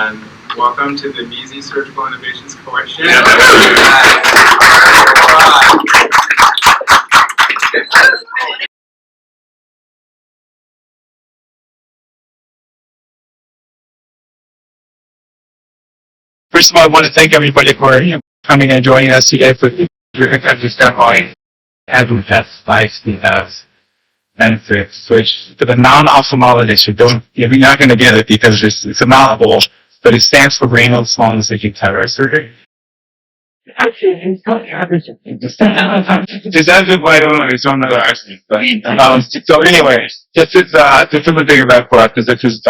and welcome to the Measey Surgical Innovations Core. First of all, I want to thank everybody for coming and joining us today for your ceremony. As we testify, we have benefits, which for the non-ophthalmologists who don't, you're not going to get it because it's a mouthful, but it stands for renal small incision cataract surgery. Is that just why I don't know? It's one other accident. So anyway, this is a big event for us because this is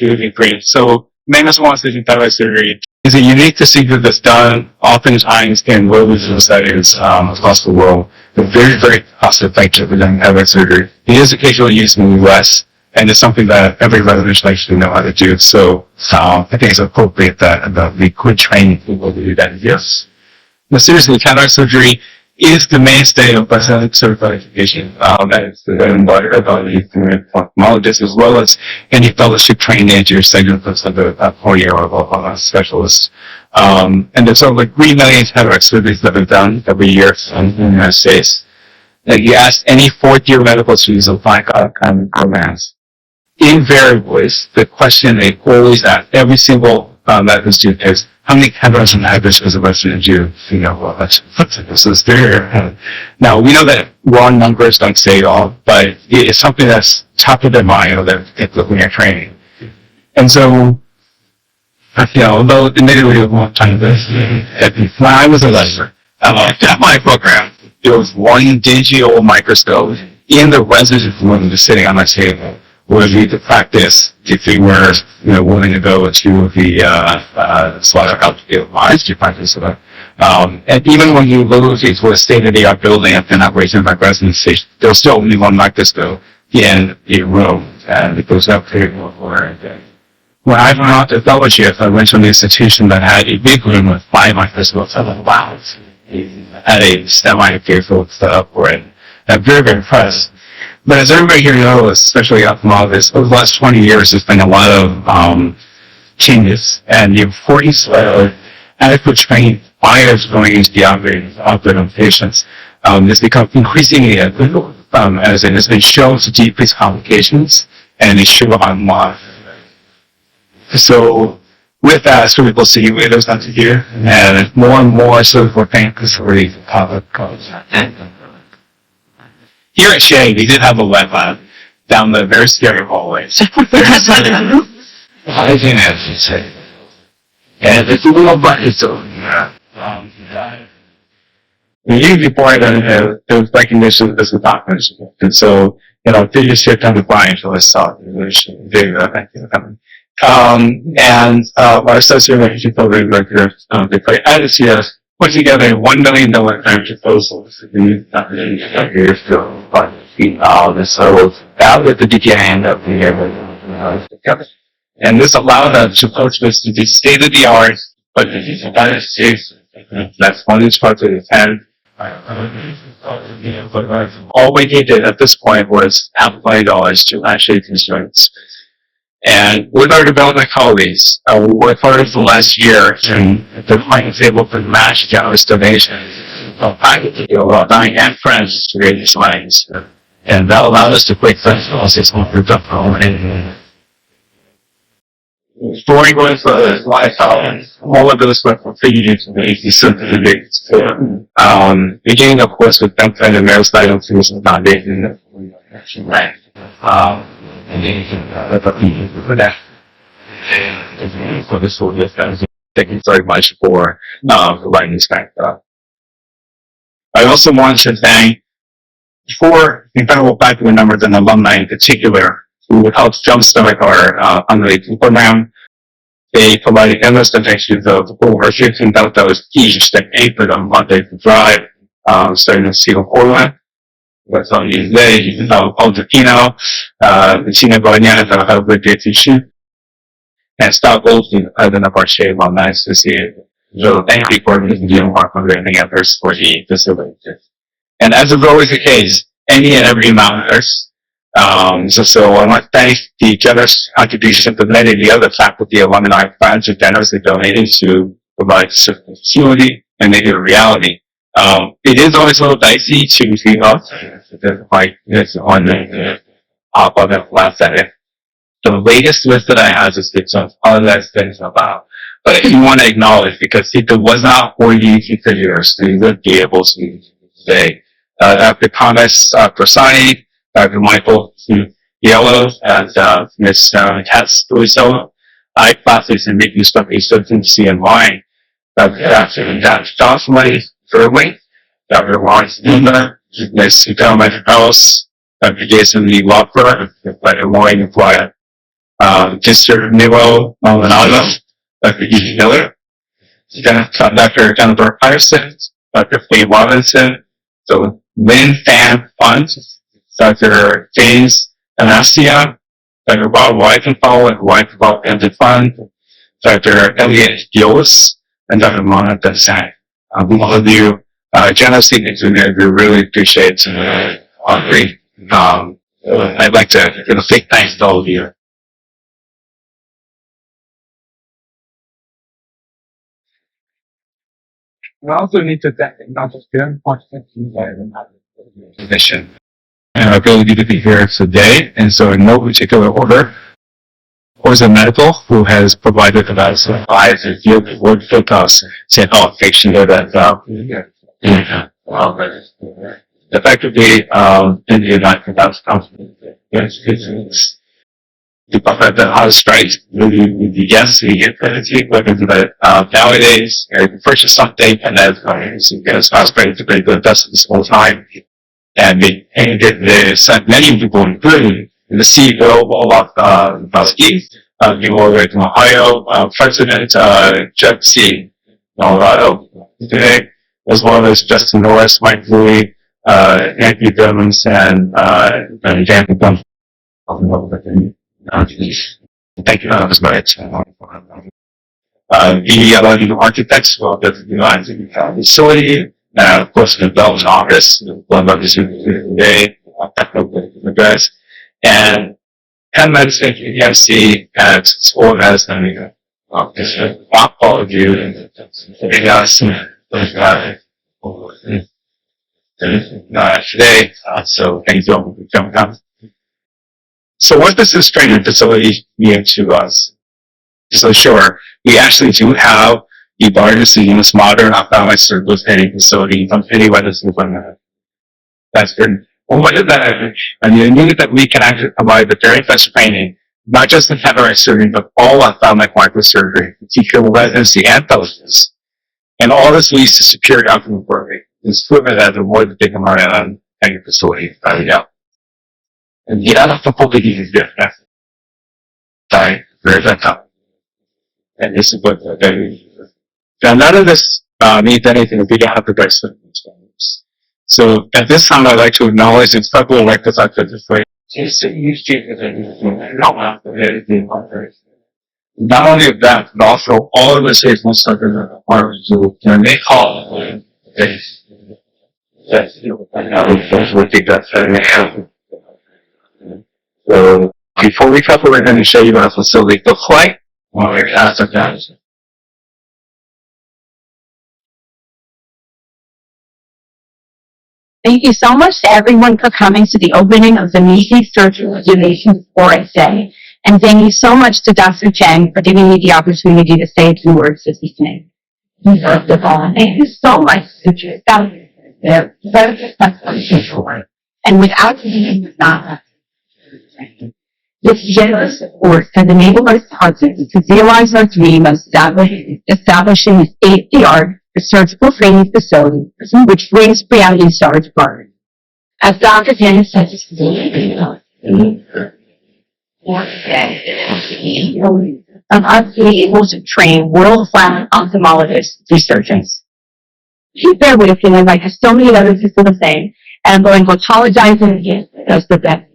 really great. So renal small incision cataract surgery is a unique procedure that's done oftentimes in low-vision settings across the world. It's very, very cost-effective for doing cataract surgery. It is occasionally used in the U.S., and it's something that every resident likes to know how to do. So I think it's appropriate that we could train people to do that. Yes. But seriously, cataract surgery is the mainstay of prosthetic certification. That is the bread and butter of ophthalmologists, as well as any fellowship trained anterior segment of a cornea or specialist. And there's over 3 million cataract surgeries that are done every year in the United States. If you ask any fourth-year medical students of my kind of programs, invariably, the question they always ask every single medical student is, how many cataracts on average does a resident do? So it's very now, we know that raw numbers don't say it all, but it's something that's top of their mind that looking at training. And so, although admittedly a long time ago, when I was a lecturer, at my program, there was one dingy old microscope in the residence room just sitting on my table where we could practice if we were willing to go to the slaughterhouse field lines to practice it. And even when you go to a state-of-the-art building at an operation by residency, there's still only one microscope in the room, and it goes up to when I went out to fellowship, I went to an institution that had a big room with 5 microscopes. I was like, wow, had a semi-careful setup for it. I'm very, very impressed. But as everybody here knows, especially ophthalmologists, over the last 20 years, there's been a lot of changes. And the importance of adequate trained buyers going into the operating patients has become increasingly as it has been shown to decrease complications and ensure on more. So with that, cervical simulators out here, and more and more cervical pain facilities here at Scheie, we did have a wet lab down the very scary hallways. And it's a little bucket, so usually before there was recognition that this was not punishment. And so, they just shift on the blind until I saw it. And our associate relationship program director, they play IDCS, put together a $1 million grant proposal to be here still. So out at the beginning of the year, and this allowed us to approach this to be state-of-the-art, but the United States, that's one of these parts of the 10. All we needed at this point was $500 to actually construct space. And with our development colleagues, we worked hard for the last year to find a table for match generous donations of about 9 and friends to create these lines. And that allowed us to quick festivals. It's one group up home. Story going for the lifestyle, all of those went from figures to Measey Surgical. Beginning, of course, with them kind of Measey Surgical Foundation. For this whole defense, thank you very much for providing this backdrop. I also want to thank 4 incredible faculty members and alumni in particular who helped jumpstart our undergraduate program. They provided endless donations of over $15,000 each that paid for them Monday to drive, starting in Seattle, Portland. What's on you today? Paul Zapino, Tina Bonia, the Harvard teacher, and Scott Goldstein, the president of our Scheie Alumni Association. So thank you for doing work on everything others for the facility. And as is always the case, any and every amount matters. So I want to thank the generous contributions of many of the other faculty, alumni, friends who generously donated to provide this facility and make it a reality. It is always a little dicey to figure out like it's on the top of it last second. The latest list that I have is it's on all that things about. But if you want to acknowledge, because if it was not for you contributors, we would be able to say, Dr. Thomas Persani, Dr. Michael Yellow, and Ms. Tess Luisello, I classes in making stuff consistency in line. Dr. Johnson, thirdly, Dr. Lawrence Luna, Ms. Delma House, Dr. Jason Lee Walker, Dr. Lloyd Flyer, Mr. Nilo Maldonado, Dr. E. Miller, Dr. Jennifer Patterson, Dr. Faye Robinson, so Lynn Fan Fund, Dr. James Anasia, Dr. Bob Weidenfall and Weidenfall Pension Fund, Dr. Elliot Gillis, and Dr. Mona Bensang. All of you generously contributed. We really appreciate it. I'd like to give a big thanks to all of you. We also need to thank not just very much position and our ability to be here today. And so in no particular order, Corsa Medical, who has provided us with eyes and field work with us to help make sure that effectively in the United States, the how to strike the yes, we get that nowadays you purchase something and then you get a spouse credit to pay the investment this whole time. And they sent many people, including the CEO of Scheie, came all the way from Ohio, President Jeff C. Colorado today, as well as Justin Norris, Mike Louie, Anthony Jones, and Jamie Dunn. Thank you very much. The architects will get the facility, and of course the development office, one representative today, address, and medicine, EMC, and school medicine, all of you, today, so thank you all for coming out. So what does this training facility mean to us? So sure, we actually do have the largest and most modern ophthalmic surgical training facility from anywhere that's in That's good. Well, what is that? And you knew that we can actually provide the very best training, not just in cataract surgery, but all ophthalmic microsurgery, particularly residency and fellowships. And all this leads to superior outcome work. It's proven that the more that they come around on any facility, right now. And get out of the public is different. Sorry, very bad time. And this is what they do. Now, none of this means anything if we don't have the right circumstances. So at this time, I'd like to acknowledge and federal records like this way. Not only that, but also all of the states must have been required to when they call it. So before we cover, we're going to show you what our facility looks like. Thank you so much to everyone for coming to the opening of the Measey Surgical Innovations Core today. And thank you so much to Dr. Chang for giving me the opportunity to say a few words this evening. First of all, thank you so much to and without you, not this generous support has enabled our sponsors to realize our dream of establishing a state-of-the-art surgical training facility, which brings reality to our department. As Dr. Dennis said, of us being able to train world-class ophthalmologists and surgeons. Please bear with me, and like so many other people the same, and I'm going to apologize in advance because of that.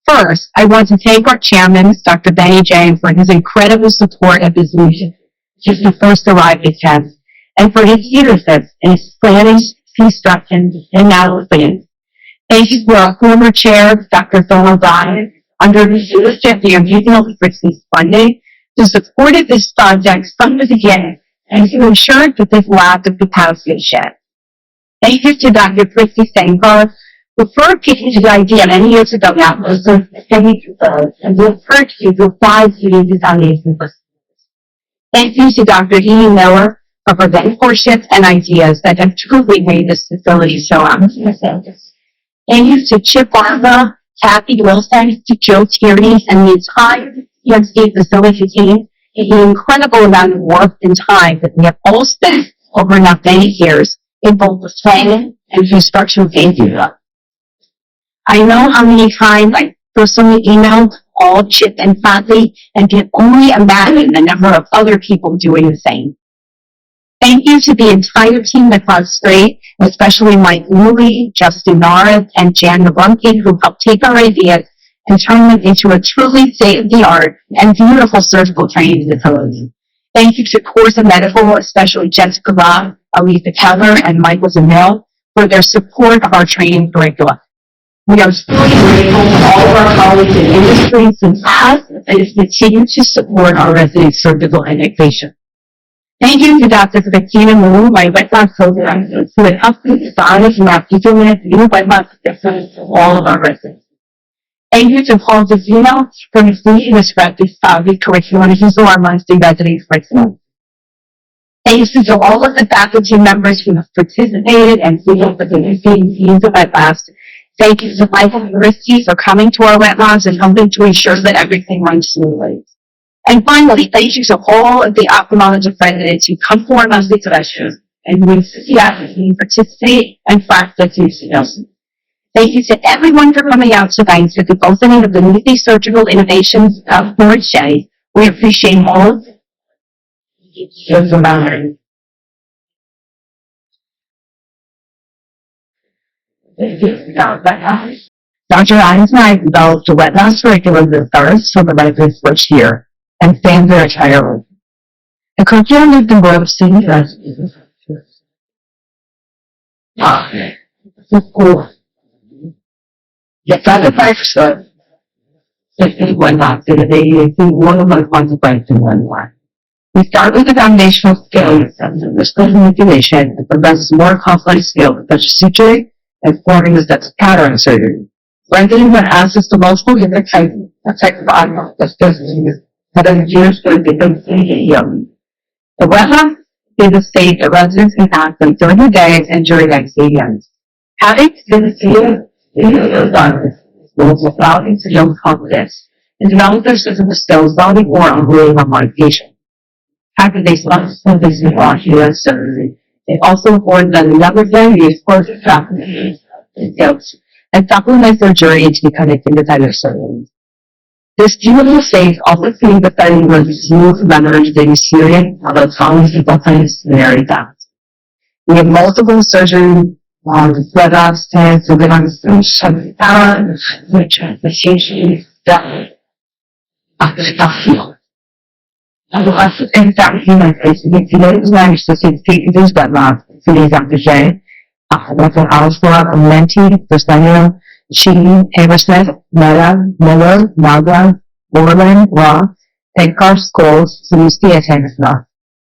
First, I want to thank our chairman, Dr. Benny Jang, for his incredible support of his mission since he first arrived at CAMS, and for his leadership in his planning, construction, and now plans. Thank you to our former chair, Dr. Phil O'Brien, under his leadership, we are using overseas funding to support this project from the beginning and to ensure that this lab is capacity shed. Thank you to Dr. Christy Sangvar, who first pitched the idea many years ago now was the study facilities and will purchase the 5 community foundation facilities. Thank you to Dr. Edie Miller for her mentorship and ideas that have truly made this facility so amazing. Thank you to Chip Barba, Kathy Wilson, to Joe Tierney, and the entire CMC facility team for the incredible amount of work and time that we have all spent over now many years in both the planning and construction phases. I know how many times I personally emailed all Chip and Kathy and can only imagine the number of other people doing the same. Thank you to the entire team at Cloud Straight, especially Mike Woolley, Justin Norris, and Jan Nabunkin, who helped take our ideas and turn them into a truly state-of-the-art and beautiful surgical training facility. Thank you to Course of Medical, especially Jessica Robb, Alisa Keller, and Michael Zamil for their support of our training curriculum. We are truly grateful to all of our colleagues in industry since past and continue to support our resident surgical innovation. Thank you to Dr. Christina Moon, my wet lab program, who had helped me design and map implement new wet lab systems for all of our residents. Thank you to Paul Vizino for completing this curriculum and to our monthly residents curriculum. Thanks to all of the faculty members who have participated and filled the teams of wet labs. Thank you to Michael University for coming to our wet labs and helping to ensure that everything runs smoothly. And finally, thank you to all of the ophthalmology residents who come for our monthly sessions and who enthusiastically participate and practice these skills. Thank you to everyone for coming out tonight to the opening of the Measey Surgical Innovations Core at Scheie. We appreciate all of you. Dr. Adams and I developed a wet lab curriculum that starts from the resident's first year and spans their entire life. The curriculum is the world of student residents. Yes, that's a practice. This one not so that they one of my consequences in one line. We start with the foundational skills of the skills manipulation and progresses more complex skills such as suturing and forming the steps of pattern surgery. Residents are access to multiple different types of animals that have years for different young. The wet lab is a state that residents can access during the day and during exams. Having been seeing will allow them to build confidence and develop their system of skills while they are on modification. After they select something to watch US surgery, it also affords them another venues for trafficking skills and supplements their journey into becoming independent surgeons. This beautiful state also seems the study was smooth memory the experience of autonomous multidisciplinary tasks. We have multiple surgery spread out stands to live on the solution power, which transmission that after the field. And the last thing that we human is to manage to see features that last to these after Scheie. That's an Alsborough, Menti, Bristannia, Scheie, Hammersmith, Meta, Miller, Naga, Borland, Raw, Tenkar Schools, Solusti, and Hammersmith.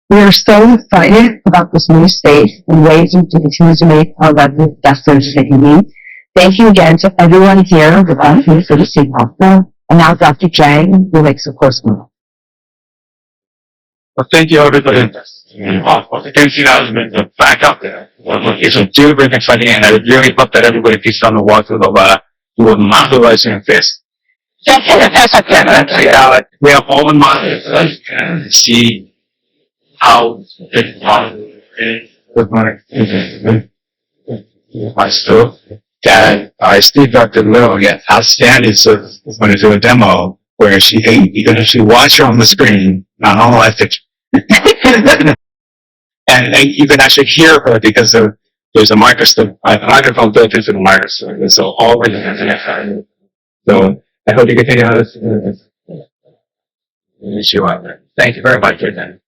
We are so excited about this new state and ways to continue to make our residents best surgeons that you need. Thank you again to everyone here with us for the state hospital. And now Dr. Jang will make some course move. Well, thank you everybody. The Dempsey has been back up there. It's a really big exciting, and I really hope that everybody keeps on the walk through the lab with mobilizing your face. We have all the monitors and see how big my still that I Steve Dr. Little, yeah, outstanding. So is going to do a demo where you can actually watch her on the screen, not on the live picture. and you can actually hear her because there's a microphone built into the microphone. So all the internet. So I hope you continue on this. Thank you very much for that.